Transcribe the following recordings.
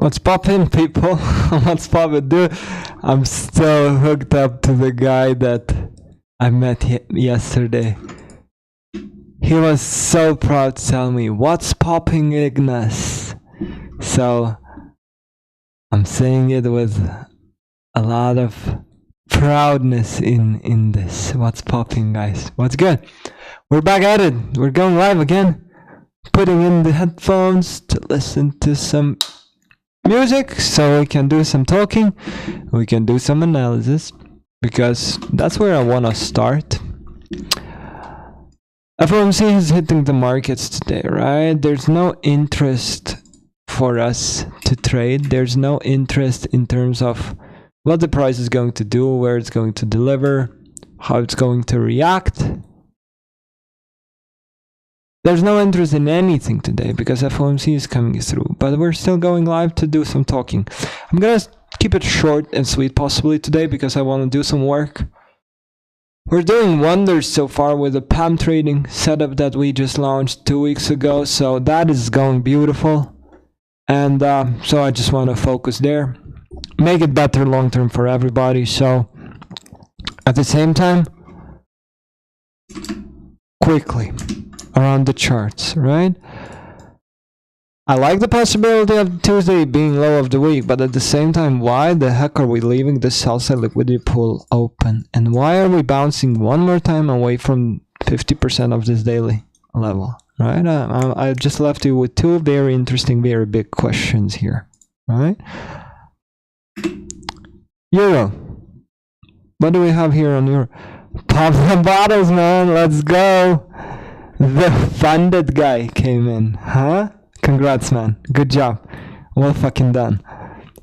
What's poppin', people? What's poppin', dude? I'm still hooked up to the guy that I met yesterday. He was so proud to tell me, what's popping, Ignas? So, I'm saying it with a lot of proudness in this. What's popping, guys? What's good? We're back at it. We're going live again. Putting in the headphones to listen to some music so we can do some talking. We can do some analysis because that's where I want to start. FOMC is hitting the markets today, right? There's no interest for us to trade. There's no interest in terms of what the price is going to do, where it's going to deliver, how it's going to react. There's no interest in anything today because FOMC is coming through, but we're still going live to do some talking. I'm gonna keep it short and sweet possibly today because I want to do some work. We're doing wonders so far with the PAM trading setup that we just launched 2 weeks ago, so that is going beautiful. And so I just want to focus there, make it better long term for everybody. So at the same time, quickly around the charts, right? I like the possibility of Tuesday being low of the week, but at the same time, why the heck are we leaving the sell side liquidity pool open? And why are we bouncing one more time away from 50% of this daily level, right? I just left you with two very interesting, very big questions here, right? Euro. What do we have here on Euro? Pop the bottles, man. Let's go. The funded guy came in, huh? Congrats, man. Good job. Well fucking done.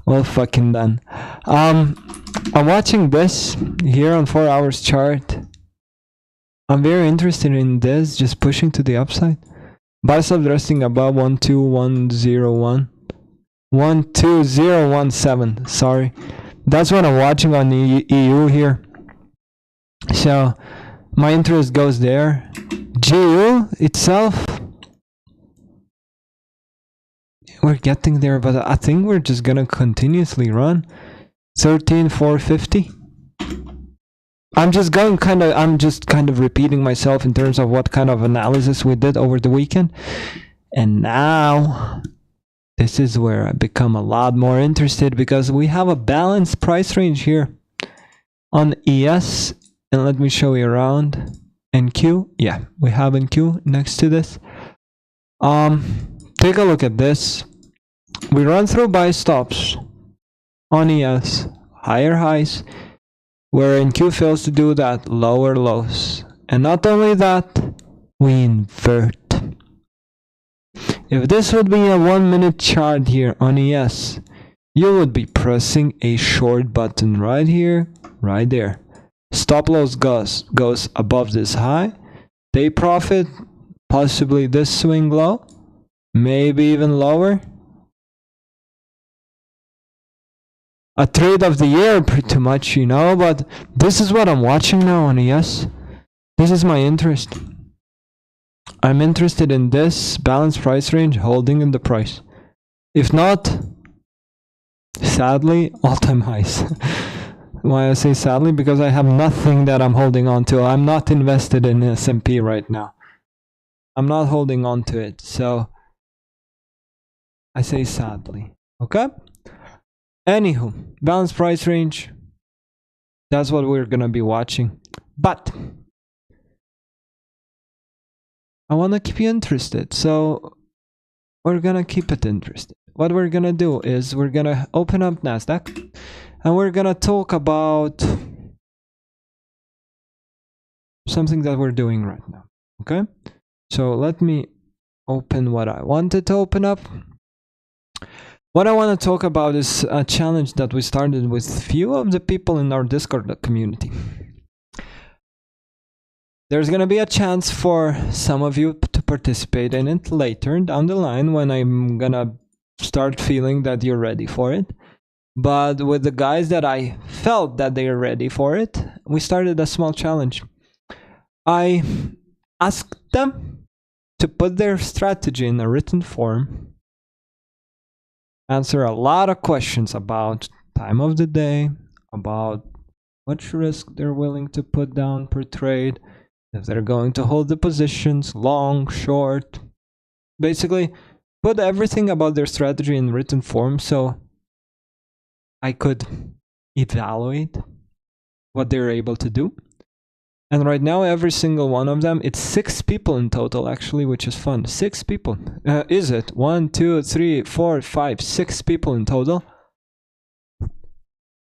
Well fucking done. I'm watching this here on 4 hours chart. I'm very interested in this, just pushing to the upside. Buy sub resting above 12101. 12017. Sorry. That's what I'm watching on the EU here. So my interest goes there. GU itself, we're getting there, but I think we're just gonna continuously run 13,450. I'm just kind of repeating myself in terms of what kind of analysis we did over the weekend. And now this is where I become a lot more interested because we have a balanced price range here on ES. And let me show you around. NQ, yeah, we have NQ next to this. Take a look at this. We run through buy stops on ES, higher highs, where NQ fails to do that, lower lows. And not only that, we invert. If this would be a 1 minute chart here on ES, you would be pressing a short button right here, right there. Stop loss goes above this high. They profit, possibly this swing low, maybe even lower. A trade of the year pretty much, you know, but this is what I'm watching now on ES. This is my interest. I'm interested in this balanced price range holding in the price. If not, sadly, all-time highs. Why I say sadly? Because I have nothing that I'm holding on to. I'm not invested in S&P right now. I'm not holding on to it. So I say sadly. Okay? Anywho, balanced price range. That's what we're going to be watching. But I want to keep you interested. So we're going to keep it interested. What we're going to do is we're going to open up NASDAQ. And we're gonna talk about something that we're doing right now, okay? So let me open what I wanted to open up. What I want to talk about is a challenge that we started with few of the people in our Discord community. There's gonna be a chance for some of you to participate in it later down the line when I'm gonna start feeling that you're ready for it. But with the guys that I felt that they are ready for it, we started a small challenge. I asked them to put their strategy in a written form answer a lot of questions about time of the day, about much risk they're willing to put down per trade, if they're going to hold the positions, long, short. Basically, put everything about their strategy in written form so I could evaluate what they're able to do. And right now, every single one of them, it's 6 people in total, actually, which is fun. 6 people. Is it? 1, 2, 3, 4, 5, 6 people in total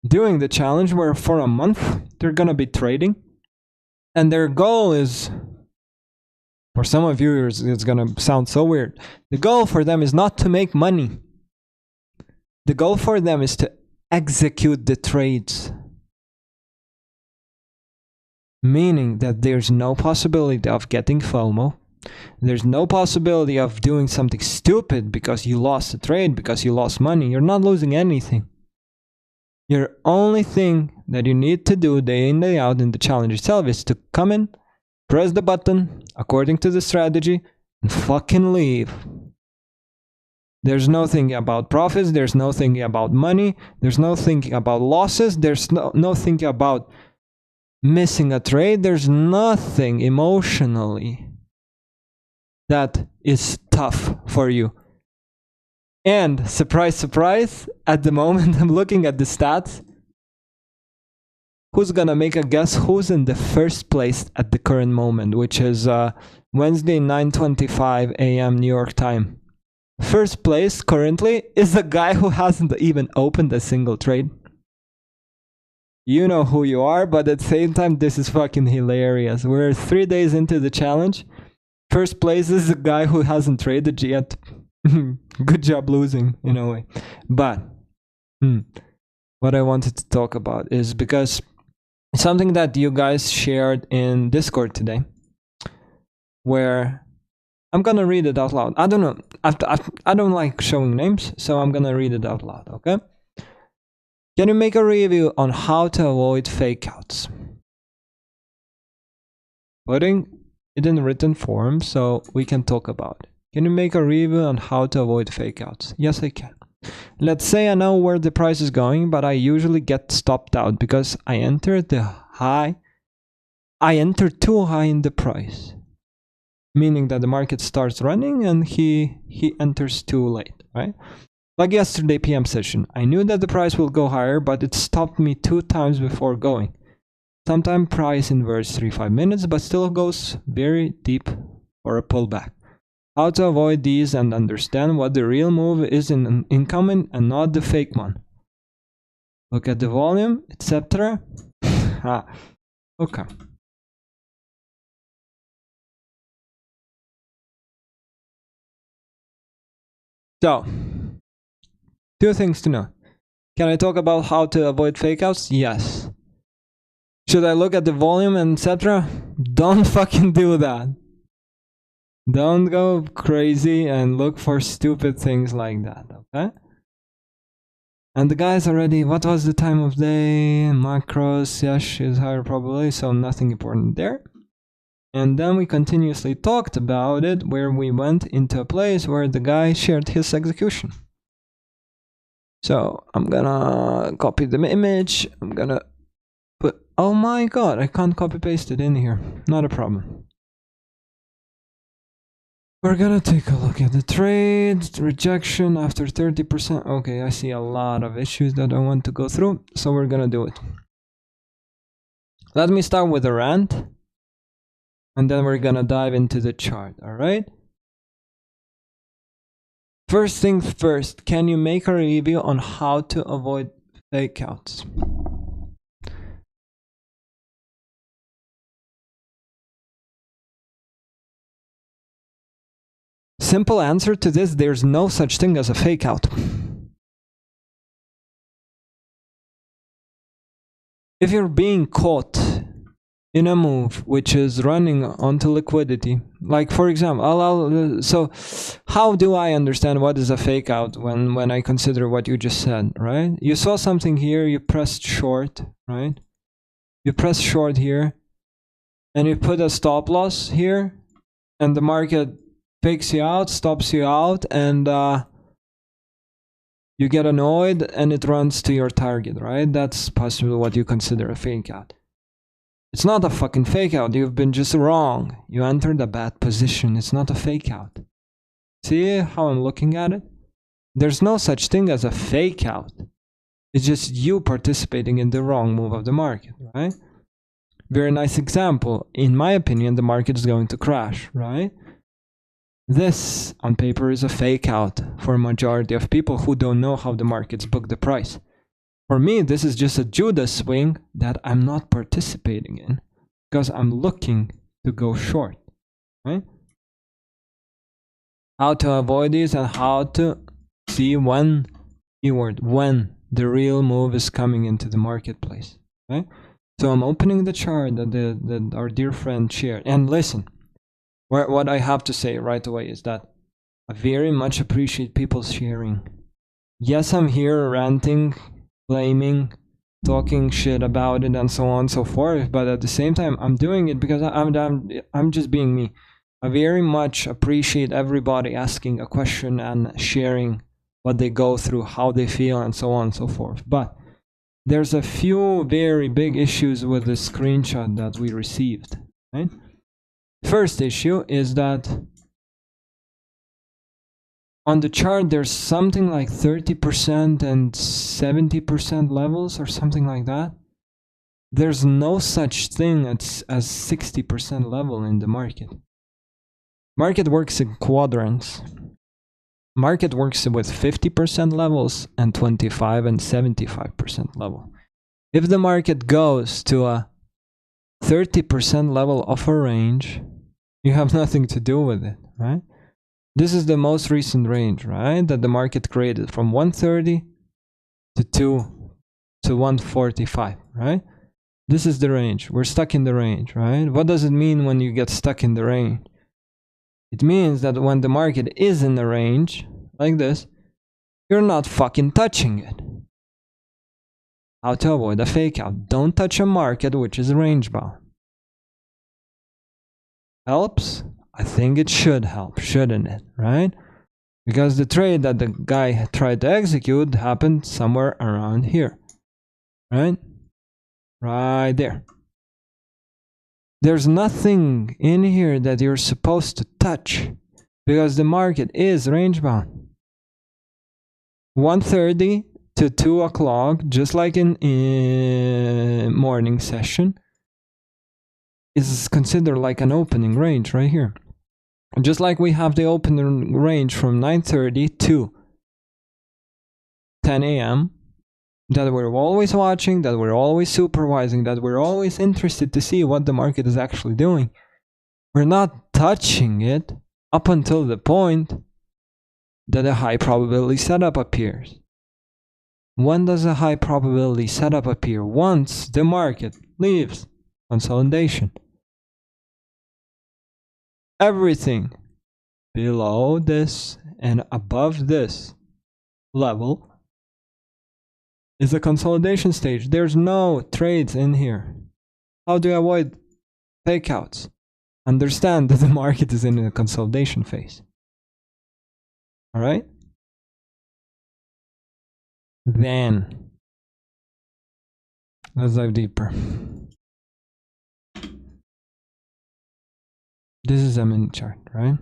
doing the challenge where for a month they're gonna be trading. And their goal is, for some of you, it's gonna sound so weird. The goal for them is not to make money. The goal for them is to execute the trades. Meaning that there's no possibility of getting FOMO. There's no possibility of doing something stupid because you lost a trade, because you lost money. You're not losing anything. Your only thing that you need to do day in, day out in the challenge itself is to come in, press the button according to the strategy, and fucking leave. There's no thinking about profits, there's no thinking about money, there's no thinking about losses, there's no thinking about missing a trade, there's nothing emotionally that is tough for you. And surprise, surprise, at the moment I'm looking at the stats. Who's gonna make a guess who's in the first place at the current moment, which is Wednesday 9:25 a.m. New York time. First place currently is a guy who hasn't even opened a single trade. You know who you are, but at the same time, this is fucking hilarious. We're 3 days into the challenge. First place is a guy who hasn't traded yet. Good job losing, in a way. But what I wanted to talk about is because something that you guys shared in Discord today, where I'm gonna read it out loud. I don't know. I don't like showing names, so I'm gonna read it out loud, okay? Can you make a review on how to avoid fake outs? Putting it in written form so we can talk about it. Can you make a review on how to avoid fake outs? Yes, I can. Let's say I know where the price is going, but I usually get stopped out because I entered too high in the price. Meaning that the market starts running and he enters too late, right? Like yesterday PM session, I knew that the price will go higher, but it stopped me 2 times before going. Sometimes price inverts 3-5 minutes, but still goes very deep for a pullback. How to avoid these and understand what the real move is in incoming and not the fake one. Look at the volume, etc. Okay. So, 2 things to know. Can I talk about how to avoid fake outs? Yes. Should I look at the volume and etc.? Don't fucking do that. Don't go crazy and look for stupid things like that, okay? And the guys already, what was the time of day? Macros, yes, is higher probability, so nothing important there. And then we continuously talked about it, where we went into a place where the guy shared his execution. So I'm gonna copy the image. I'm gonna put, oh my god, I can't copy paste it in here. Not a problem. We're gonna take a look at the trade, rejection after 30%. Okay, I see a lot of issues that I want to go through, so we're gonna do it. Let me start with a rant, and then we're gonna dive into the chart, alright? First things first, can you make a review on how to avoid fake outs? Simple answer to this, there's no such thing as a fake out. If you're being caught in a move which is running onto liquidity, like for example, so how do I understand what is a fake out when I consider what you just said, right? You saw something here, you pressed short, right? You press short here, and you put a stop loss here, and the market fakes you out, stops you out, and You get annoyed and it runs to your target, right? That's possibly what you consider a fake out. It's not a fucking fake out. You've been just wrong. You entered a bad position. It's not a fake out. See how I'm looking at it? There's no such thing as a fake out. It's just you participating in the wrong move of the market, right? Very nice example. In my opinion, the market is going to crash, right? This, on paper, is a fake out for a majority of people who don't know how the markets book the price. For me, this is just a Judas swing that I'm not participating in because I'm looking to go short, right? How to avoid these and how to see when, keyword, when the real move is coming into the marketplace, right? So I'm opening the chart that our dear friend shared. And listen, what I have to say right away is that I very much appreciate people sharing. Yes, I'm here ranting, blaming, talking shit about it and so on and so forth, but at the same time, I'm doing it because I'm just being me. I very much appreciate everybody asking a question and sharing what they go through, how they feel, and so on and so forth. But there's a few very big issues with the screenshot that we received, right? First issue is that on the chart there's something like 30% and 70% levels or something like that. There's no such thing as 60% level in the market. Market works in quadrants. Market works with 50% levels and 25 and 75% level. If the market goes to a 30% level of a range, you have nothing to do with it, right? This is the most recent range, right? That the market created from 130 to 145, right? This is the range. We're stuck in the range, right? What does it mean when you get stuck in the range? It means that when the market is in the range, like this, you're not fucking touching it. How to avoid a fake out? Don't touch a market which is range bound. Helps? I think it should help, shouldn't it, right? Because the trade that the guy tried to execute happened somewhere around here, right? Right there. There's nothing in here that you're supposed to touch because the market is range bound. 1:30 to 2 o'clock, just like in morning session, is considered like an opening range right here. Just like we have the opening range from 9:30 to 10 a.m. that we're always watching, that we're always supervising, that we're always interested to see what the market is actually doing. We're not touching it up until the point that a high probability setup appears. When does a high probability setup appear? Once the market leaves consolidation. Everything below this and above this level is a consolidation stage. There's no trades in here. How do you avoid fake outs? Understand that the market is in a consolidation phase. All right? Then, let's dive deeper. This is a mini chart, right?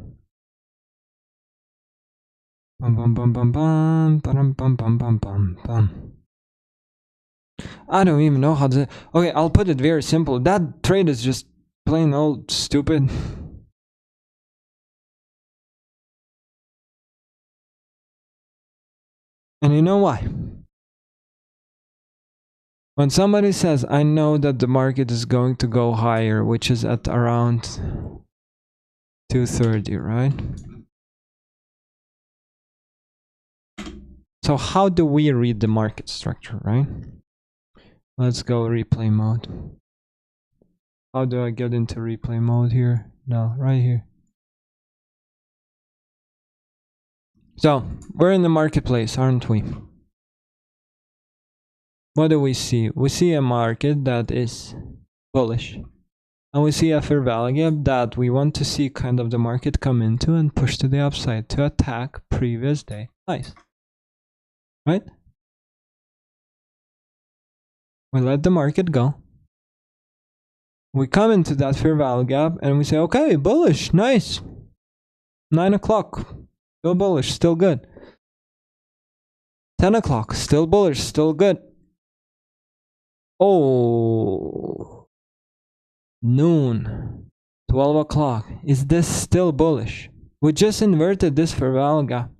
Bum bum bum bum bum bum bum bum bum bum bum. I don't even know how to. Okay, I'll put it very simple. That trade is just plain old stupid. And you know why? When somebody says, I know that the market is going to go higher, which is at around 230, right? So how do we read the market structure, right? Let's go replay mode. How do I get into replay mode here? No, right here. So, we're in the marketplace, aren't we? What do we see? We see a market that is bullish. And we see a fair value gap that we want to see kind of the market come into and push to the upside to attack previous day highs. right? We let the market go. We come into that fair value gap and we say, okay, bullish, nice. 9 o'clock, still bullish, still good. 10 o'clock, still bullish, still good. Oh, noon, 12 o'clock. Is this still bullish? We just inverted this fair value gap.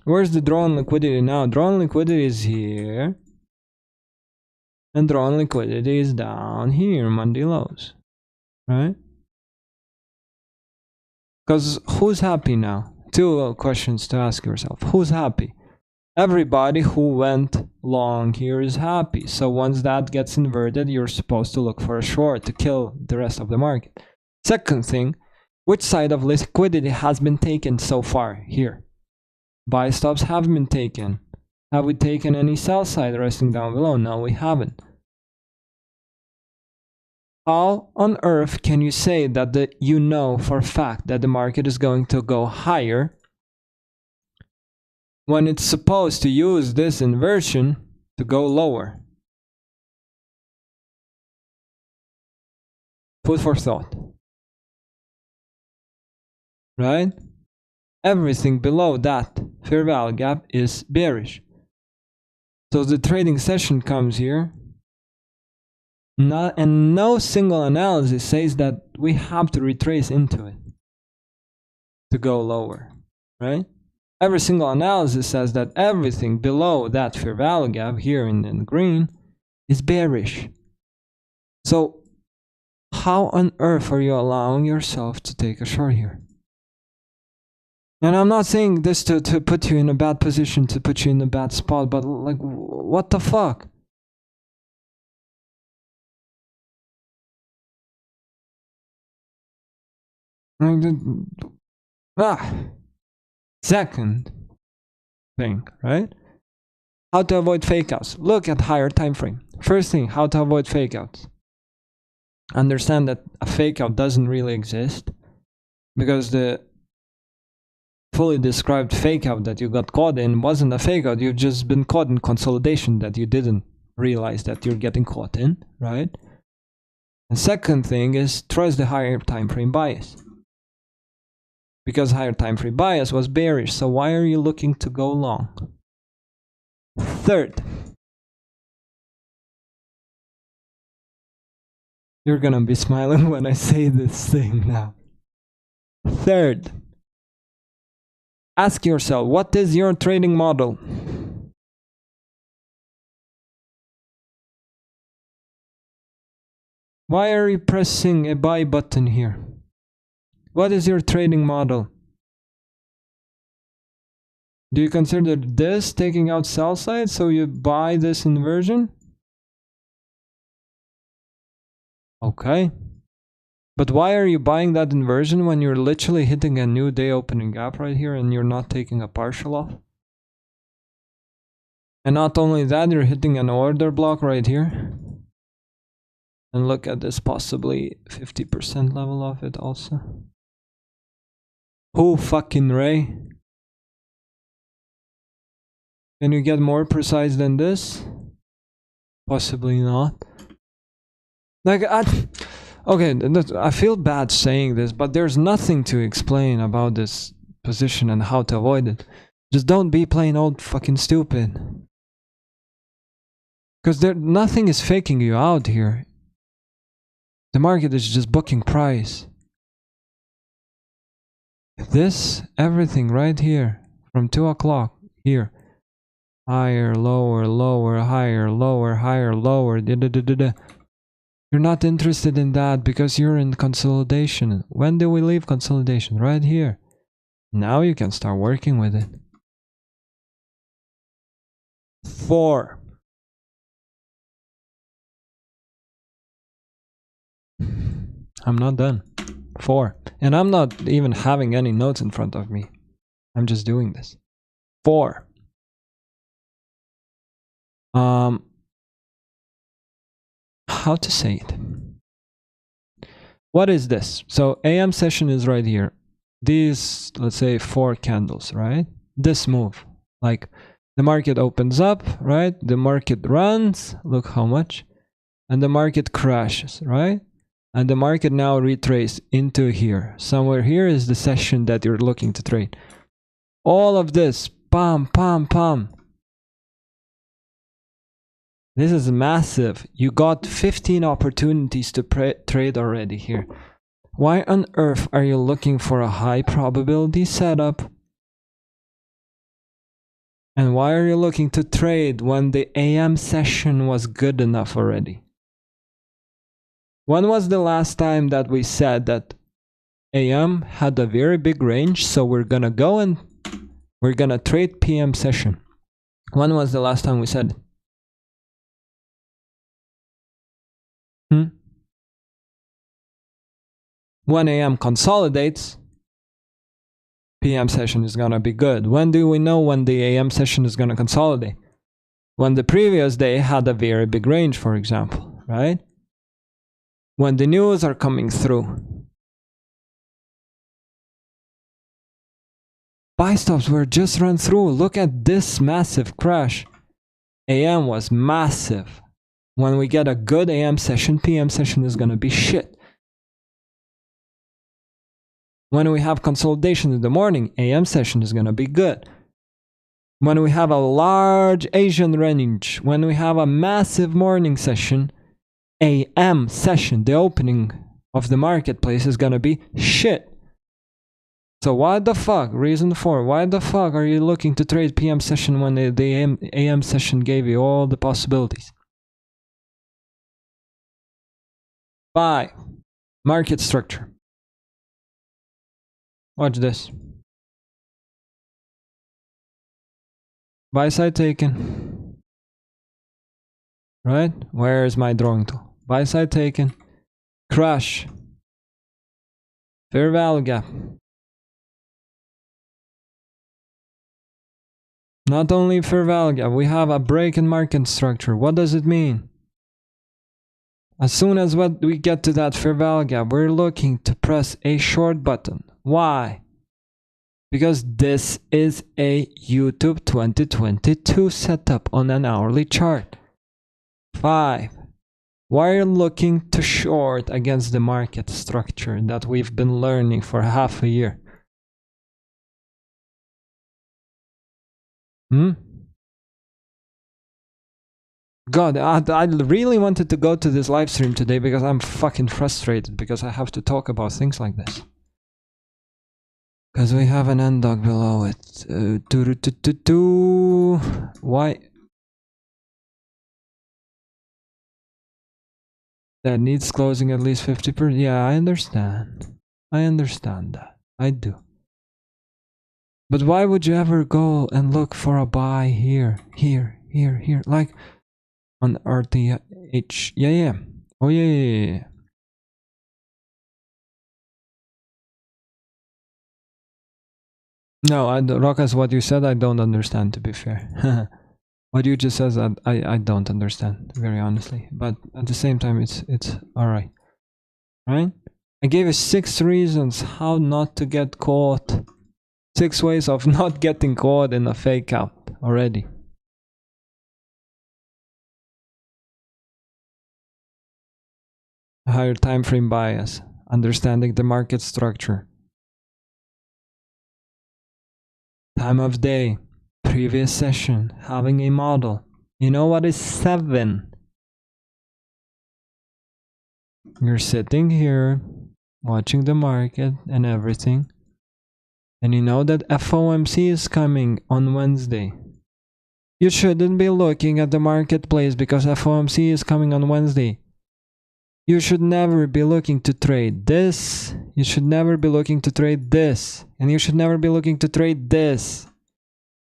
Where's the drawn liquidity now? Drawn liquidity is here. And drawn liquidity is down here, Monday lows. Right? Because who's happy now? Two questions to ask yourself. Who's happy? Everybody who went long here is happy. So once that gets inverted, you're supposed to look for a short to kill the rest of the market. Second thing, which side of liquidity has been taken so far here? Buy stops have been taken. Have we taken any sell side resting down below? No, we haven't. How on earth can you say that you know for a fact that the market is going to go higher when it's supposed to use this inversion to go lower? Food for thought. Right? Everything below that fair value gap is bearish. So the trading session comes here. And no single analysis says that we have to retrace into it to go lower, right? Every single analysis says that everything below that fair value gap here in green is bearish. So how on earth are you allowing yourself to take a short here? And I'm not saying this to put you in a bad position, to put you in a bad spot, but like, what the fuck? Second thing, right? How to avoid fakeouts. Look at higher time frame. First thing, how to avoid fakeouts. Understand that a fakeout doesn't really exist because the fully described fakeout that you got caught in wasn't a fakeout. You've just been caught in consolidation that you didn't realize that you're getting caught in, right? And second thing is trust the higher time frame bias. Because higher time frame bias was bearish, so why are you looking to go long? Third, you're gonna be smiling when I say this thing now. Third, ask yourself, what is your trading model? Why are you pressing a buy button here? What is your trading model? Do you consider this taking out sell side so you buy this inversion? Okay. But why are you buying that inversion when you're literally hitting a new day opening gap right here and you're not taking a partial off? And not only that, you're hitting an order block right here. And look at this possibly 50% level of it also. Who fucking Ray? Can you get more precise than this? Possibly not. Like, okay, I feel bad saying this, but there's nothing to explain about this position and how to avoid it. Just don't be plain old fucking stupid. Because nothing is faking you out here. The market is just booking price. This, everything right here, from 2 o'clock, here. Higher, lower, lower, higher, lower, higher, lower, You're not interested in that because you're in consolidation. When do we leave consolidation? Right here. Now you can start working with it. 4. I'm not done. 4. And I'm not even having any notes in front of me. I'm just doing this. 4. How to say it? What is this? So AM session is right here. These, let's say 4 candles, right? This move, like The market opens up, right? The market runs, look how much, and the market crashes, right? And the market now retraces into here. Somewhere here is the session that you're looking to trade. All of this, pam, pam, pam. This is massive. You got 15 opportunities to trade already here. Why on earth are you looking for a high probability setup? And why are you looking to trade when the AM session was good enough already? When was the last time that we said that AM had a very big range, so we're gonna go and we're gonna trade PM session? When was the last time we said it? 1 AM consolidates, PM session is gonna be good. When do we know when the AM session is gonna consolidate? When the previous day had a very big range, for example, right? When the news are coming through. Buy stops were just run through. Look at this massive crash. AM was massive. When we get a good AM session, PM session is gonna be shit. When we have consolidation in the morning, AM session is gonna be good. When we have a large Asian range, when we have a massive morning session, AM session, the opening of the marketplace is gonna be shit. So why the fuck, reason 4, why the fuck are you looking to trade PM session when the AM session gave you all the possibilities? 5. Market structure. Watch this. Buy side taken. Right? Where is my drawing tool? Buy side taken. Crash. Fair value gap. Not only fair value gap, we have a break in market structure. What does it mean? As soon as we get to that fair value gap, we're looking to press a short button. Why? Because this is a YouTube 2022 setup on an hourly chart. 5. Why are you looking to short against the market structure that we've been learning for half a year? God, I really wanted to go to this live stream today because I'm fucking frustrated because I have to talk about things like this. Because we have an end dog below it. Why? That needs closing at least 50%. Yeah, I understand. I understand that. I do. But why would you ever go and look for a buy here, here, here, here? Like on RTH. Yeah. Oh, yeah. No, Rokas, what you said, I don't understand, to be fair. What you just said, I don't understand, very honestly. But at the same time, it's alright. Right? I gave you 6 reasons how not to get caught. 6 ways of not getting caught in a fake out already. Higher time frame bias. Understanding the market structure. Time of day, previous session, having a model. You know what is 7? You're sitting here, watching the market and everything. And you know that FOMC is coming on Wednesday. You shouldn't be looking at the marketplace because FOMC is coming on Wednesday. You should never be looking to trade this. You should never be looking to trade this. And you should never be looking to trade this.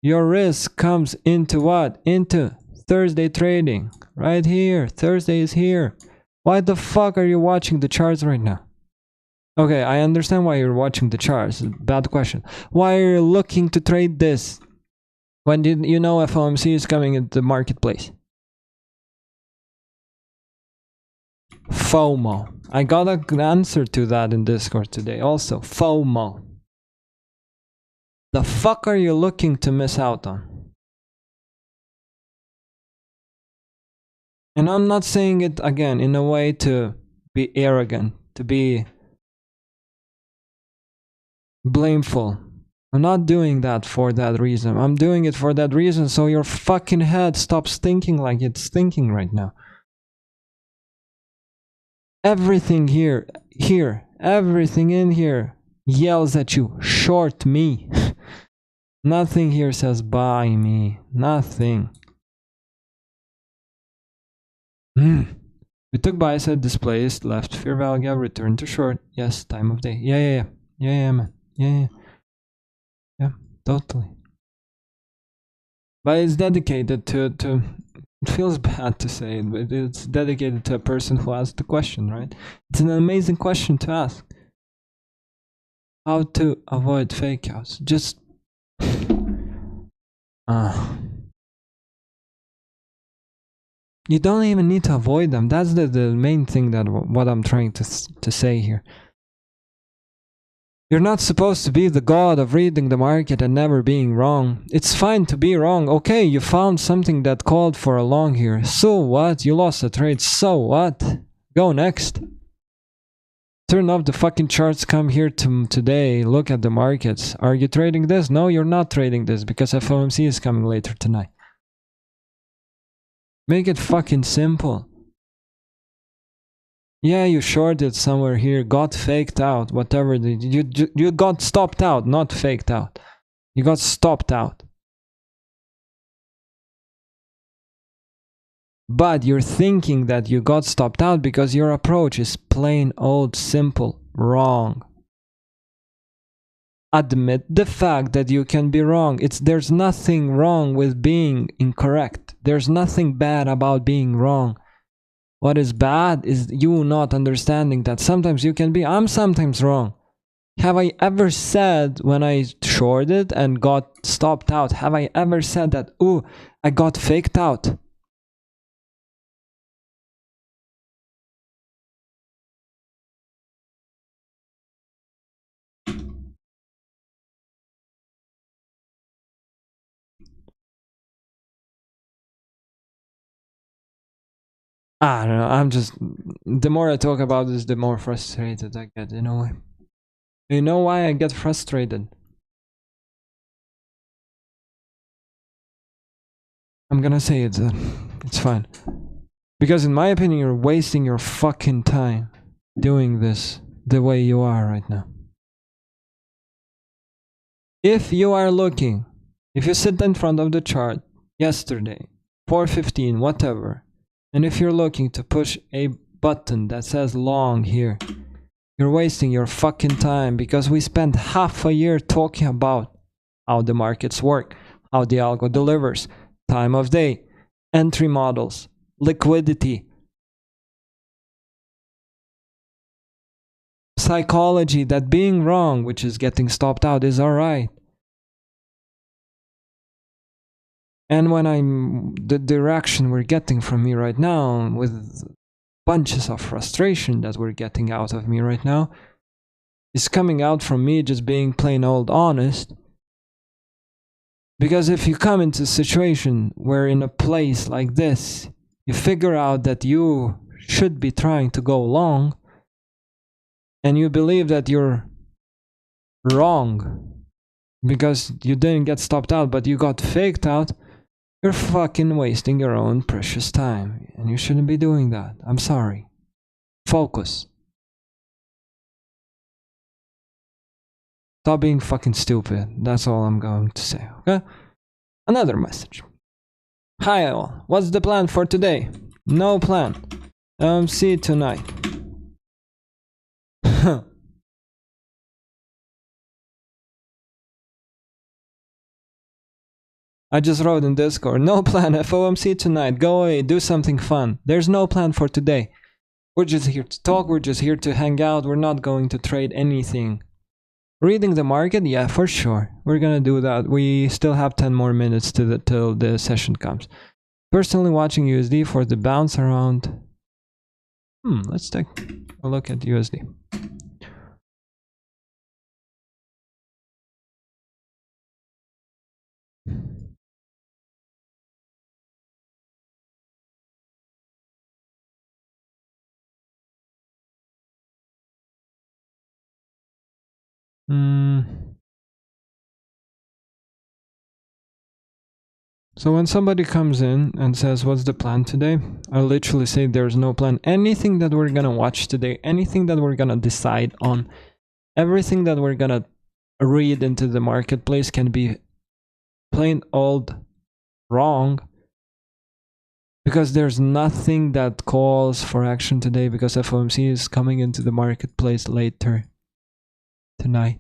Your risk comes into what? Into Thursday trading. Right here. Thursday is here. Why the fuck are you watching the charts right now? Okay, I understand why you're watching the charts. Bad question. Why are you looking to trade this? When did you know FOMC is coming into the marketplace? FOMO. I got an answer to that in Discord today also. FOMO. The fuck are you looking to miss out on? And I'm not saying it again in a way to be arrogant, to be blameful. I'm not doing that for that reason. I'm doing it for that reason so your fucking head stops thinking like it's thinking right now. Everything here, everything in here yells at you, short me. Nothing here says buy me. Nothing. We took buy, said displaced, left, fair value gap, return to short. Yes, time of day. Yeah, man. Yeah, totally. But it's dedicated to it feels bad to say it, but it's dedicated to a person who asked the question, right? It's an amazing question to ask. How to avoid fake outs? Just you don't even need to avoid them. That's the main thing that what I'm trying to say here. You're not supposed to be the god of reading the market and never being wrong. It's fine to be wrong. Okay, you found something that called for a long here. So what? You lost a trade. So what? Go next. Turn off the fucking charts, come here today, look at the markets. Are you trading this? No, you're not trading this because FOMC is coming later tonight. Make it fucking simple. Yeah, you shorted somewhere here, got faked out, whatever. You got stopped out, not faked out. You got stopped out. But you're thinking that you got stopped out because your approach is plain old simple wrong. Admit the fact that you can be wrong. There's nothing wrong with being incorrect. There's nothing bad about being wrong. What is bad is you not understanding that sometimes you can be, I'm sometimes wrong. Have I ever said when I shorted and got stopped out, have I ever said that, ooh, I got faked out? I don't know, I'm just, the more I talk about this, the more frustrated I get in a way. You know why I get frustrated? I'm gonna say it, it's fine. Because in my opinion, you're wasting your fucking time doing this the way you are right now. If you are looking, if you sit in front of the chart yesterday, 4:15, whatever, and if you're looking to push a button that says long here, you're wasting your fucking time because we spent half a year talking about how the markets work, how the algo delivers, time of day, entry models, liquidity, psychology, that being wrong, which is getting stopped out, is alright. And when the direction we're getting from me right now, with bunches of frustration that we're getting out of me right now, is coming out from me just being plain old honest. Because if you come into a situation where in a place like this, you figure out that you should be trying to go long, and you believe that you're wrong because you didn't get stopped out, but you got faked out, you're fucking wasting your own precious time. And you shouldn't be doing that. I'm sorry. Focus. Stop being fucking stupid. That's all I'm going to say, okay? Another message. Hi all. What's the plan for today? No plan. See you tonight. I just wrote in Discord, no plan, FOMC tonight, go away, do something fun. There's no plan for today. We're just here to talk, we're just here to hang out, we're not going to trade anything. Reading the market? Yeah, for sure. We're gonna do that. We still have 10 more minutes till the session comes. Personally watching USD for the bounce around. Let's take a look at USD. So when somebody comes in and says, what's the plan today? I literally say there's no plan. Anything that we're gonna watch today, anything that we're gonna decide on, everything that we're gonna read into the marketplace can be plain old wrong, because there's nothing that calls for action today, because FOMC is coming into the marketplace later tonight.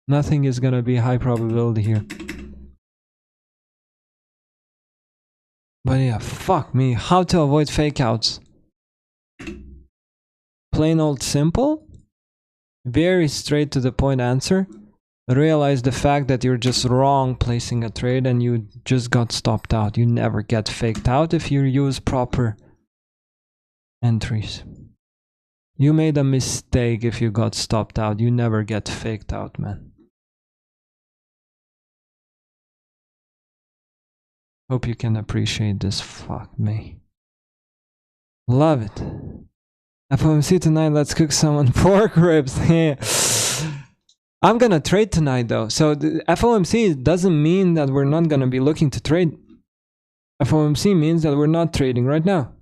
Nothing is gonna be high probability here. But yeah, fuck me. How to avoid fake outs? Plain old simple? Very straight to the point answer. Realize the fact that you're just wrong placing a trade and you just got stopped out. You never get faked out if you use proper entries. You made a mistake if you got stopped out. You never get faked out, man. Hope you can appreciate this. Fuck me. Love it. FOMC tonight, let's cook someone pork ribs. I'm gonna trade tonight though. So the FOMC doesn't mean that we're not gonna be looking to trade. FOMC means that we're not trading right now.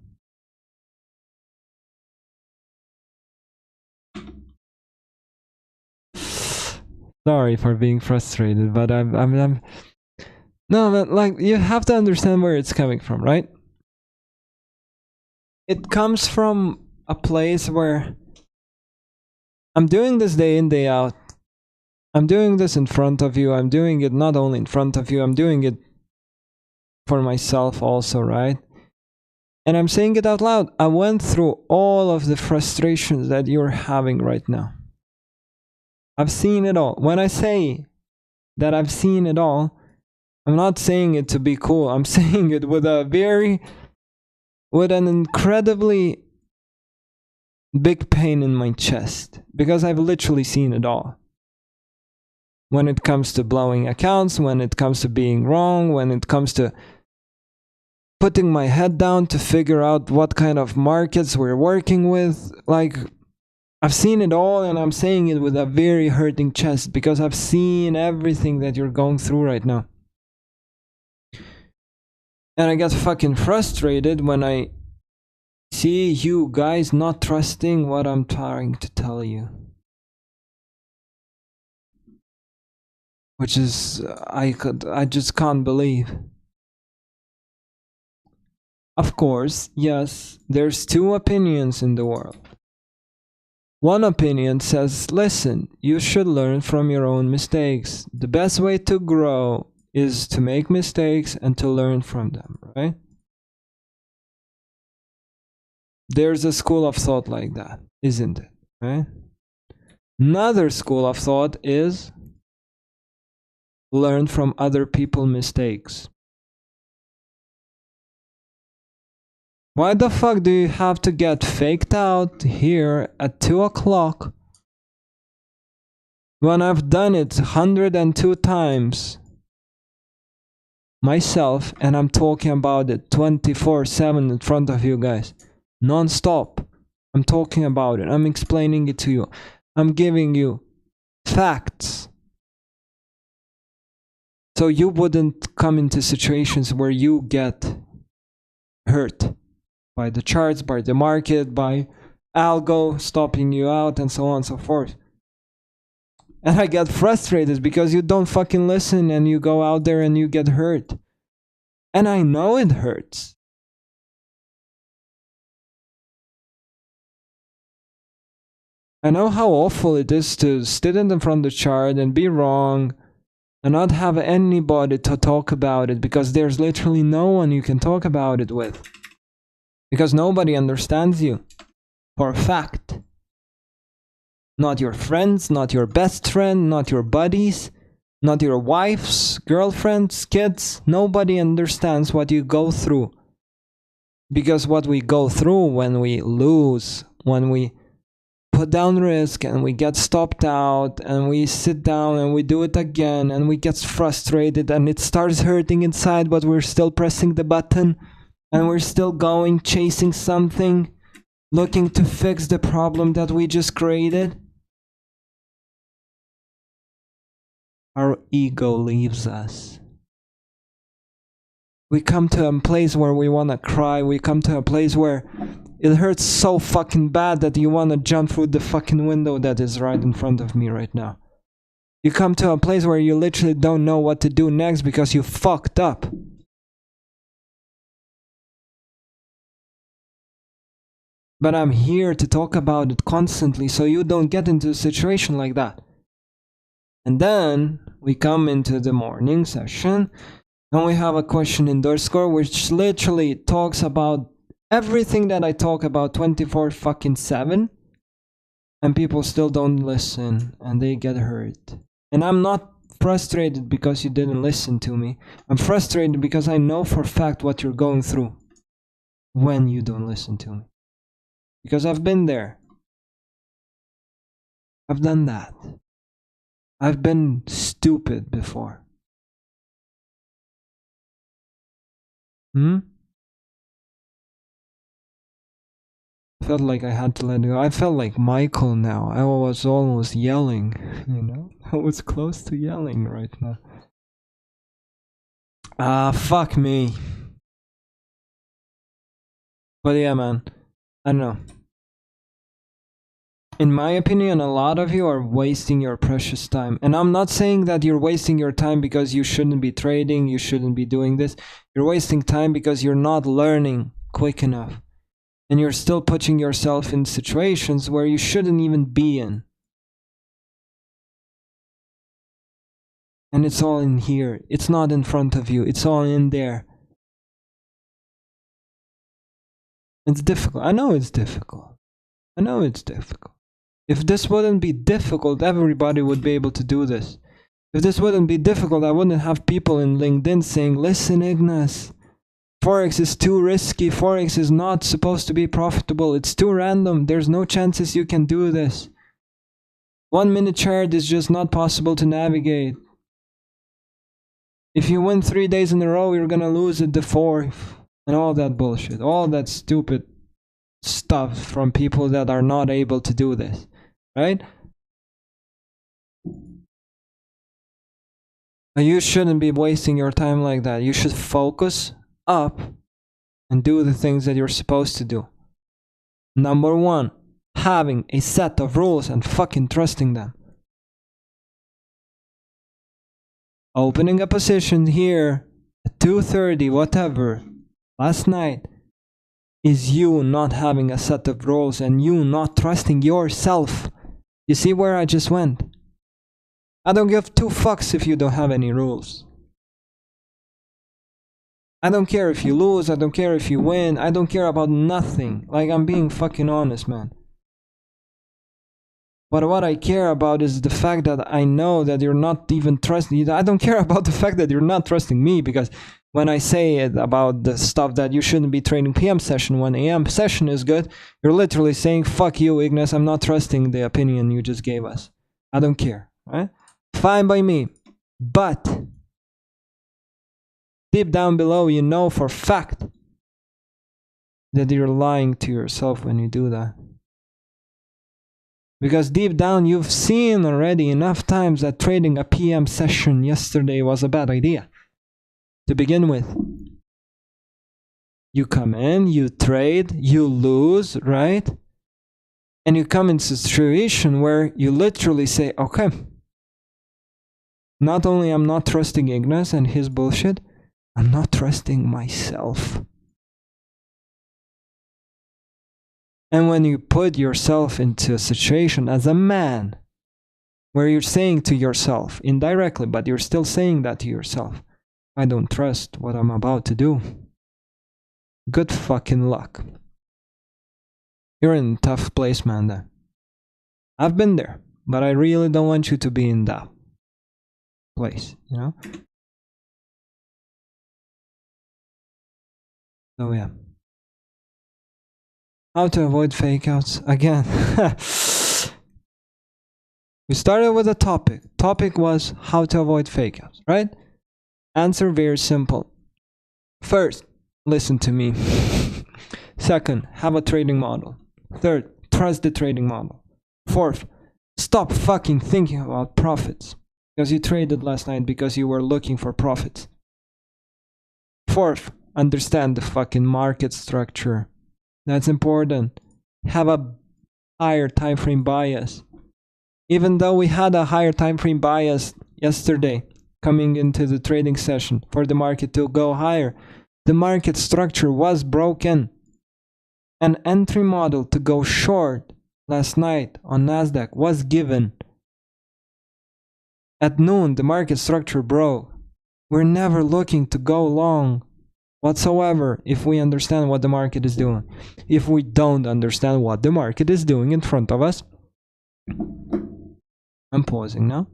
Sorry for being frustrated, but I'm no, but like, you have to understand where it's coming from, right? It comes from a place where I'm doing this day in, day out. I'm doing this in front of you. I'm doing it not only in front of you, I'm doing it for myself also, right? And I'm saying it out loud. I went through all of the frustrations that you're having right now. I've seen it all. When I say that I've seen it all, I'm not saying it to be cool. I'm saying it with an incredibly big pain in my chest, because I've literally seen it all. When it comes to blowing accounts, when it comes to being wrong, when it comes to putting my head down to figure out what kind of markets we're working with. Like, I've seen it all, and I'm saying it with a very hurting chest, because I've seen everything that you're going through right now. And I get fucking frustrated when I see you guys not trusting what I'm trying to tell you. Which is, I just can't believe. Of course, yes, there's two opinions in the world. One opinion says, listen, you should learn from your own mistakes. The best way to grow is to make mistakes and to learn from them, right? There's a school of thought like that, isn't it? Right? Another school of thought is learn from other people's mistakes. Why the fuck do you have to get faked out here at 2 o'clock when I've done it 102 times myself, and I'm talking about it 24/7 in front of you guys, non-stop? I'm talking about it. I'm explaining it to you. I'm giving you facts, so you wouldn't come into situations where you get hurt by the charts, by the market, by algo stopping you out, and so on and so forth. And I get frustrated because you don't fucking listen, and you go out there and you get hurt. And I know it hurts. I know how awful it is to sit in front of the chart and be wrong and not have anybody to talk about it, because there's literally no one you can talk about it with. Because nobody understands you, for a fact. Not your friends, not your best friend, not your buddies, not your wives, girlfriends, kids. Nobody understands what you go through. Because what we go through when we lose, when we put down risk and we get stopped out and we sit down and we do it again and we get frustrated and it starts hurting inside, but we're still pressing the button and we're still going, chasing something, looking to fix the problem that we just created. our ego leaves us. We come to a place where we want to cry. We come to a place where it hurts so fucking bad that you want to jump through the fucking window that is right in front of me right now. You come to a place where you literally don't know what to do next because you fucked up. But I'm here to talk about it constantly so you don't get into a situation like that. And then we come into the morning session and we have a question in Discord which literally talks about everything that I talk about 24/7, and people still don't listen and they get hurt. And I'm not frustrated because you didn't listen to me. I'm frustrated because I know for a fact what you're going through when you don't listen to me. Because I've been there. I've done that. I've been stupid before. Felt like I had to let it go. I felt like Michael now. I was almost yelling, you know? I was close to yelling right now. Fuck me. But yeah, man. I don't know. In my opinion, a lot of you are wasting your precious time. And I'm not saying that you're wasting your time because you shouldn't be trading, you shouldn't be doing this. You're wasting time because you're not learning quick enough. And you're still putting yourself in situations where you shouldn't even be in. And it's all in here. It's not in front of you. It's all in there. It's difficult. I know it's difficult. I know it's difficult. If this wouldn't be difficult, everybody would be able to do this. If this wouldn't be difficult, I wouldn't have people in LinkedIn saying, listen, Ignas, forex is too risky. Forex is not supposed to be profitable. It's too random. There's no chances you can do this. 1 minute chart is just not possible to navigate. If you win 3 days in a row, you're gonna lose at the fourth. And all that bullshit. All that stupid stuff from people that are not able to do this. Right? You shouldn't be wasting your time like that. You should focus up and do the things that you're supposed to do. Number one, having a set of rules and fucking trusting them. Opening a position here at 2:30, whatever, last night, is you not having a set of rules and you not trusting yourself. You see where I just went? I don't give 2 fucks if you don't have any rules. I don't care if you lose, I don't care if you win, I don't care about nothing. Like, I'm being fucking honest, man. But what I care about is the fact that I know that you're not even trusting. I don't care about the fact that you're not trusting me, because when I say it about the stuff that you shouldn't be trading PM session when AM session is good, you're literally saying, fuck you, Ignas, I'm not trusting the opinion you just gave us. I don't care, right? Fine by me. But deep down below, you know for fact that you're lying to yourself when you do that. Because deep down, you've seen already enough times that trading a PM session yesterday was a bad idea. To begin with, you come in, you trade, you lose, right? And you come into a situation where you literally say, okay, not only I'm not trusting Ignas and his bullshit, I'm not trusting myself. And when you put yourself into a situation as a man, where you're saying to yourself, indirectly, but you're still saying that to yourself, I don't trust what I'm about to do. Good fucking luck. You're in a tough place, man. I've been there, but I really don't want you to be in that place, you know? So yeah. How to avoid fake outs. Again. We started with a topic. Topic was how to avoid fake outs, right? Answer very simple. First, listen to me. Second, have a trading model. Third, trust the trading model. Fourth, stop fucking thinking about profits. because you traded last night because you were looking for profits. Fourth, understand the fucking market structure. That's important. Have a higher time frame bias. Even though we had a higher time frame bias yesterday coming into the trading session for the market to go higher, the market structure was broken. An entry model to go short last night on Nasdaq was given. At noon, the market structure broke. We're never looking to go long whatsoever if we understand what the market is doing. If we don't understand what the market is doing in front of us, I'm pausing now.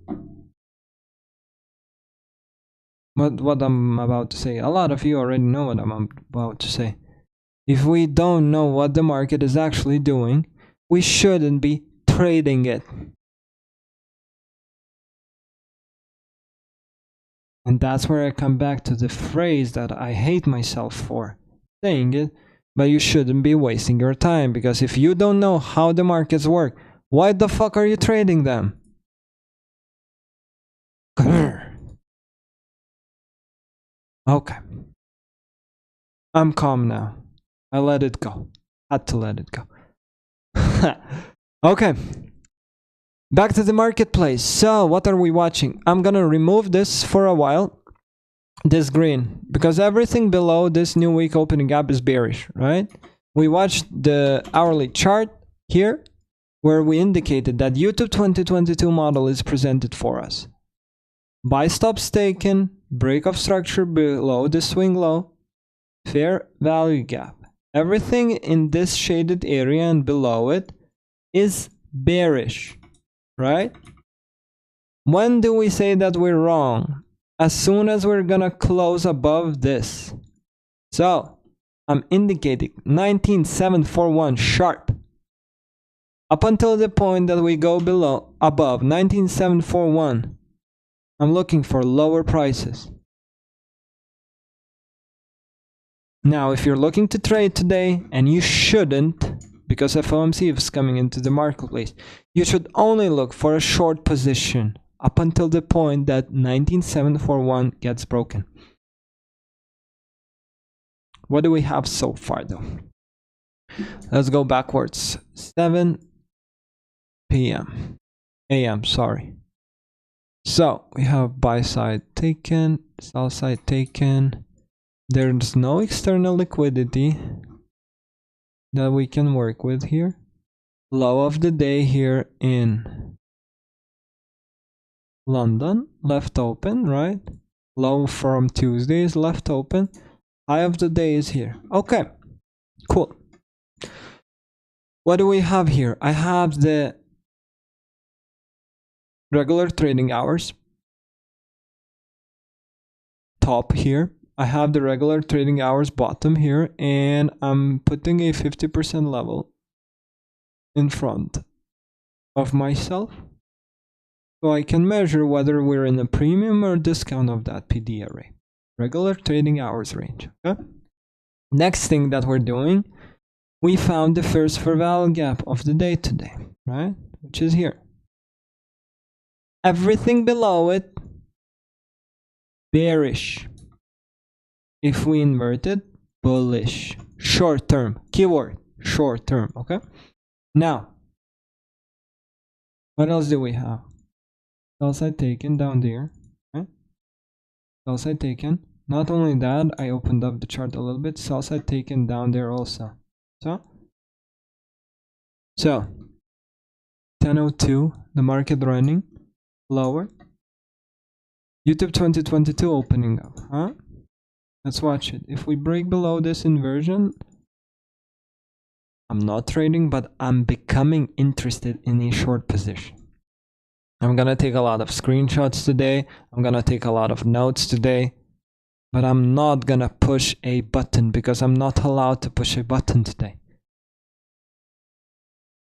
But what I'm about to say, a lot of you already know what I'm about to say. If we don't know what the market is actually doing, we shouldn't be trading it. And that's where I come back to the phrase that I hate myself for saying it, but you shouldn't be wasting your time, because if you don't know how the markets work, why the fuck are you trading them? Okay. I'm calm now. I let it go. Had to let it go. Okay. Back to the marketplace. So, what are we watching? I'm gonna remove this for a while. This green, because everything below this new week opening gap is bearish, right? We watched the hourly chart here, where we indicated that YouTube 2022 model is presented for us. Buy stops taken, break of structure below the swing low, fair value gap. Everything in this shaded area and below it is bearish, right? When do we say that we're wrong? As soon as we're gonna close above this. So I'm indicating 19741 sharp. Up until the point that we go above 19741, I'm looking for lower prices. Now, if you're looking to trade today, and you shouldn't, because FOMC is coming into the marketplace, you should only look for a short position up until the point that 19741 gets broken. What do we have so far though? Let's go backwards. 7 p.m. a.m. sorry. So we have buy side taken, sell side taken. There's no external liquidity that we can work with here. Low of the day here in London, left open, right? Low from Tuesday is left open. High of the day is here. Okay, cool. What do we have here? I have the regular trading hours top here. I have the regular trading hours bottom here, and I'm putting a 50% level in front of myself, so I can measure whether we're in a premium or discount of that PD array. Regular trading hours range. Okay. Next thing that we're doing, we found the first fair value gap of the day today, right? Which is here. Everything below it, bearish. If we invert it, bullish. Short term. Keyword, short term, okay? Now, what else do we have? Sell side taken down there, right? Sell side taken. Not only that, I opened up the chart a little bit. Sell side taken down there also. So 10:02, the market running lower. YouTube 2022 opening up, huh? Let's watch it. If we break below this inversion, I'm not trading, but I'm becoming interested in a short position. I'm gonna take a lot of screenshots today. I'm gonna take a lot of notes today, but I'm not gonna push a button because I'm not allowed to push a button today.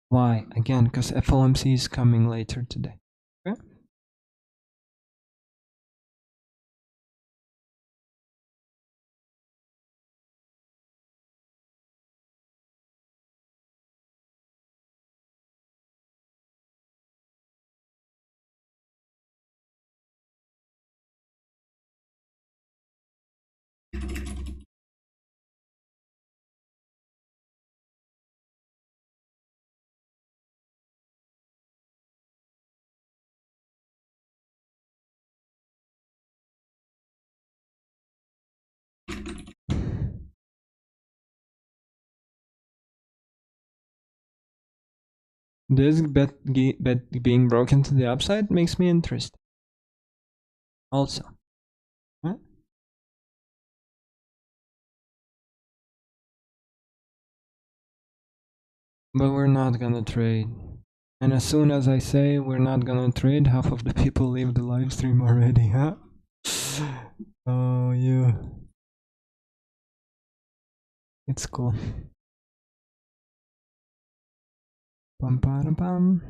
Why? Again, because FOMC is coming later today. Okay? This bet being broken to the upside makes me interested. Also. Huh? But we're not gonna trade. And as soon as I say we're not gonna trade, half of the people leave the live stream already, huh? Oh, yeah. It's cool. Bum, bum, bum.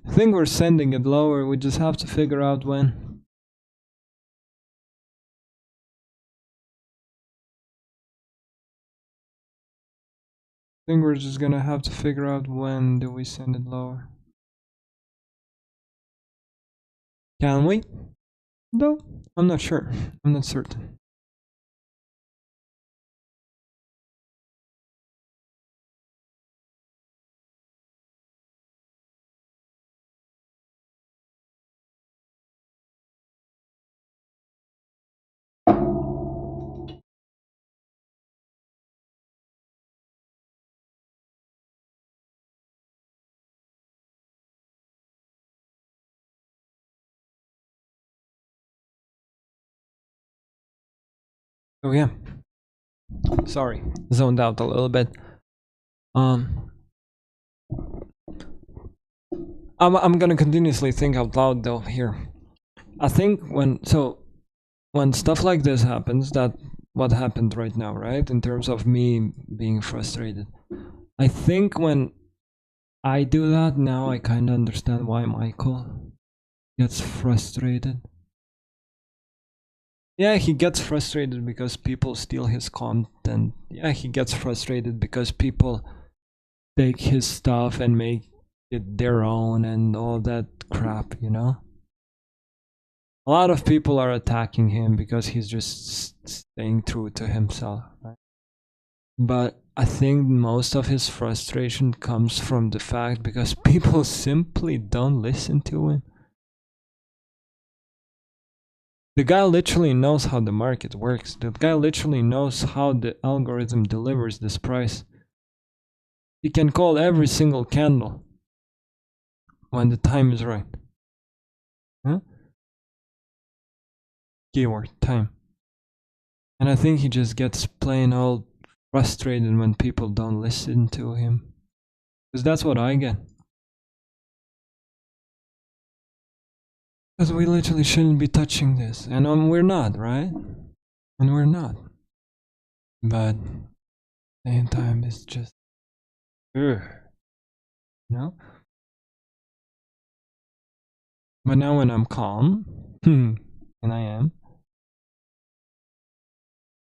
I think we're sending it lower, we just have to figure out when. I think we're just gonna have to figure out when do we send it lower. Can we? No, I'm not sure. I'm not certain. Oh yeah. Sorry, zoned out a little bit. I'm gonna continuously think out loud though here. I think when stuff like this happens, that what happened right now, right? In terms of me being frustrated. I think when I do that now, I kind of understand why Michael gets frustrated. Yeah, he gets frustrated because people steal his content. Yeah, he gets frustrated because people take his stuff and make it their own and all that crap, you know? A lot of people are attacking him because he's just staying true to himself, right? But I think most of his frustration comes from the fact because people simply don't listen to him. The guy literally knows how the market works. The guy literally knows how the algorithm delivers this price. He can call every single candle when the time is right. Huh? Keyword, time. And I think he just gets plain old frustrated when people don't listen to him. Because that's what I get. Because we literally shouldn't be touching this. And we're not, right? And we're not. But at the same time, it's just... you know? But now when I'm calm, and I am,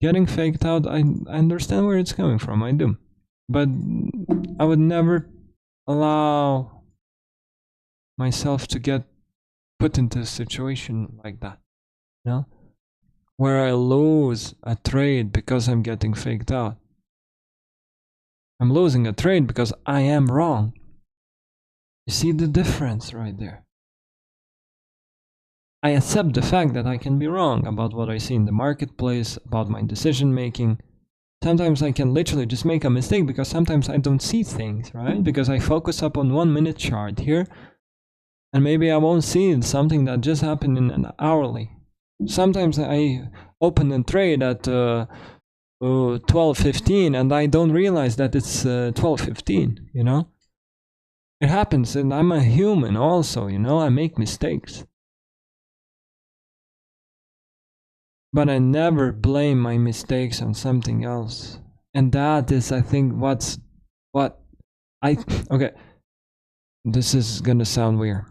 getting faked out, I understand where it's coming from, I do. But I would never allow myself to get put into a situation like that, you know? Where I lose a trade because I'm getting faked out. I'm losing a trade because I am wrong. You see the difference right there? I accept the fact that I can be wrong about what I see in the marketplace, about my decision making. Sometimes I can literally just make a mistake because sometimes I don't see things, right? Because I focus up on 1 minute chart here, and maybe I won't see something that just happened in an hourly. Sometimes I open a trade at 12:15 and I don't realize that it's 12:15, you know? It happens, and I'm a human also, you know? I make mistakes. But I never blame my mistakes on something else. And that is, I think, okay, this is gonna sound weird.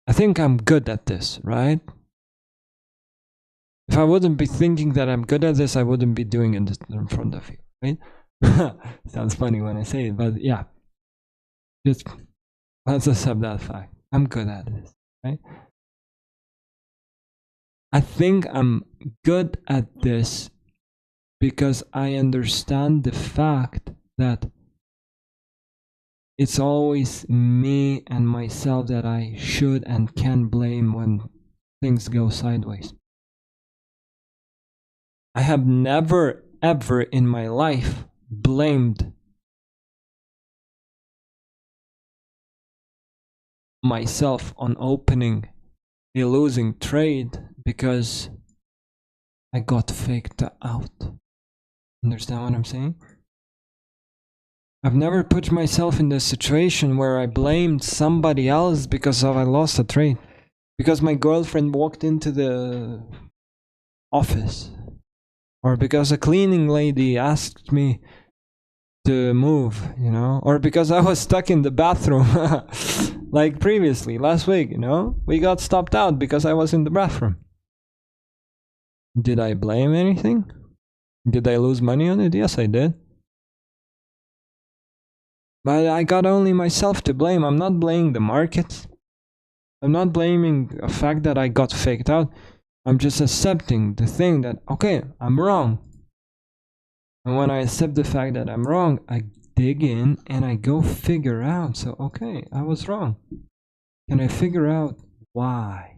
I think I'm good at this, right? If I wouldn't be thinking that I'm good at this, I wouldn't be doing it in front of you, right? Sounds funny when I say it, but yeah. Just let's accept that fact. I'm good at this, right? I think I'm good at this because I understand the fact that It's always me and myself that I should and can blame when things go sideways. I have never ever in my life blamed myself on opening a losing trade because I got faked out. Understand what I'm saying? I've never put myself in the situation where I blamed somebody else because I lost a trade. Because my girlfriend walked into the office. Or because a cleaning lady asked me to move, you know? Or because I was stuck in the bathroom. Like previously, last week, you know? We got stopped out because I was in the bathroom. Did I blame anything? Did I lose money on it? Yes, I did. But I got only myself to blame. I'm not blaming the market. I'm not blaming the fact that I got faked out. I'm just accepting the thing that, okay, I'm wrong. And when I accept the fact that I'm wrong, I dig in and I go figure out. So, okay, I was wrong. And I figure out why.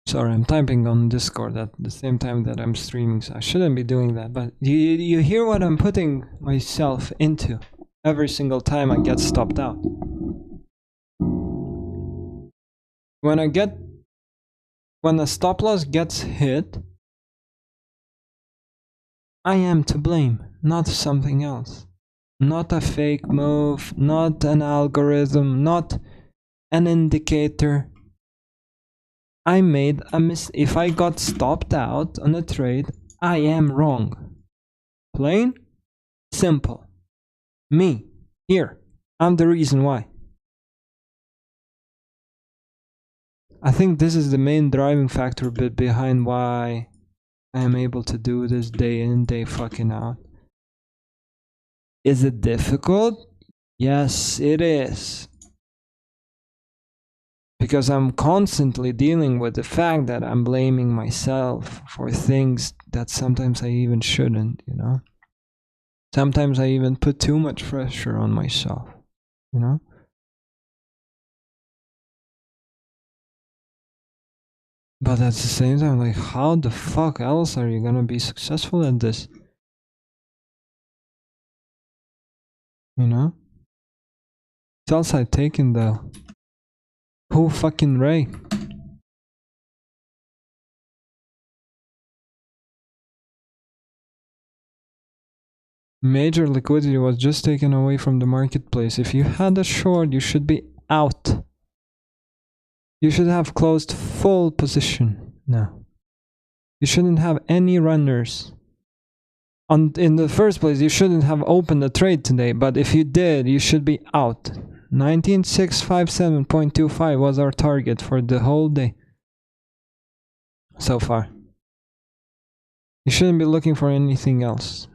Sorry, I'm typing on Discord at the same time that I'm streaming, so I shouldn't be doing that. But you hear what I'm putting myself into every single time I get stopped out. When a stop loss gets hit, I am to blame, not something else. Not a fake move, not an algorithm, not an indicator. I made a mistake. If I got stopped out on a trade, I am wrong. Plain, simple. Me, here, I'm the reason why. I think this is the main driving factor behind why I am able to do this day in, day fucking out. Is it difficult? Yes, it is. Because I'm constantly dealing with the fact that I'm blaming myself for things that sometimes I even shouldn't, you know? Sometimes I even put too much pressure on myself, you know? But at the same time, like, how the fuck else are you gonna be successful at this? You know? Sell side taken though. Who fucking Ray? Major liquidity was just taken away from the marketplace. If you had a short, you should be out. You should have closed full position now. You shouldn't have any runners. In the first place, you shouldn't have opened a trade today, but if you did, you should be out. 19657.25 was our target for the whole day so far. You shouldn't be looking for anything else.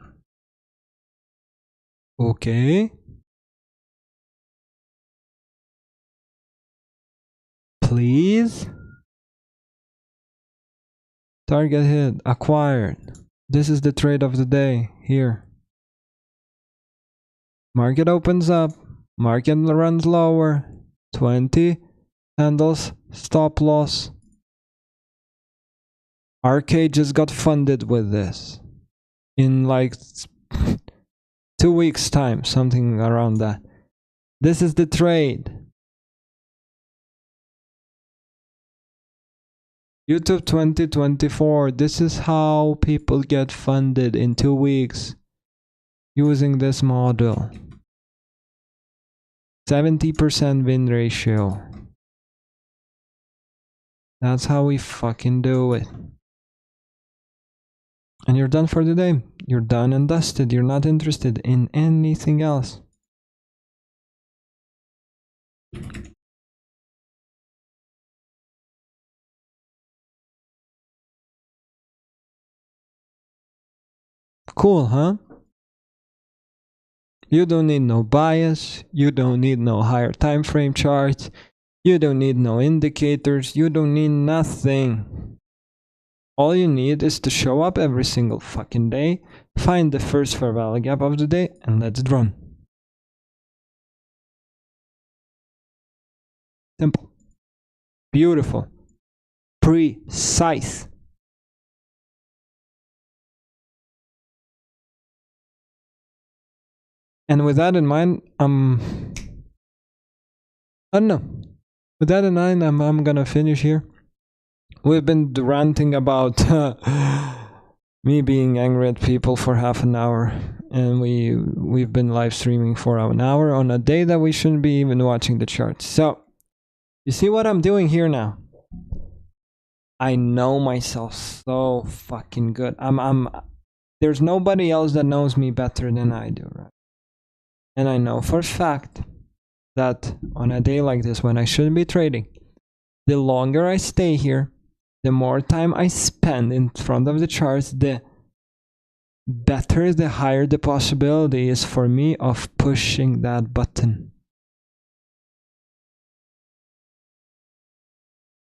Okay. Please. Target hit. Acquired. This is the trade of the day. Here. Market opens up. Market runs lower. 20. Handles. Stop loss. RK just got funded with this. In like 2 weeks time. Something around that. This is the trade. YouTube 2024. This is how people get funded in 2 weeks using this model. 70% win ratio. That's how we fucking do it. And you're done for the day. You're done and dusted. You're not interested in anything else. Cool, huh? You don't need no bias, you don't need no higher time frame charts, you don't need no indicators, you don't need nothing. All you need is to show up every single fucking day, find the first fair value gap of the day, and let's run. Simple. Beautiful. Precise. And with that in mind, I don't know. With that in mind, I'm gonna finish here. We've been ranting about me being angry at people for half an hour, and we've been live streaming for an hour on a day that we shouldn't be even watching the charts. So you see what I'm doing here now? I know myself so fucking good. There's nobody else that knows me better than I do, right? And I know for a fact that on a day like this, when I shouldn't be trading, the longer I stay here, the more time I spend in front of the charts, the better, the higher the possibility is for me of pushing that button.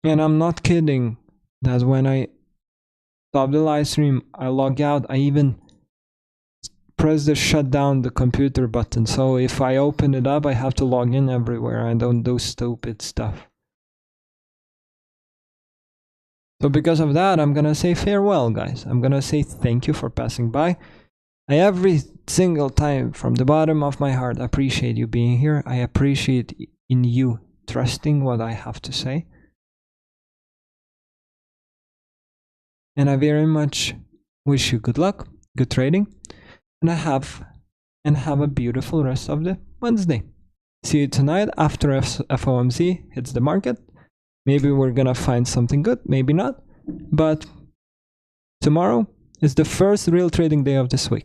And I'm not kidding that when I stop the live stream, I log out, I even press the shut down the computer button. So if I open it up, I have to log in everywhere. I don't do stupid stuff. So because of that, I'm gonna say farewell, guys. I'm gonna say thank you for passing by. I every single time from the bottom of my heart appreciate you being here. I appreciate in you trusting what I have to say. And I very much wish you good luck, good trading, and have a beautiful rest of the Wednesday. See you tonight after FOMC hits the market. Maybe we're gonna find something good, maybe not. But tomorrow is the first real trading day of this week.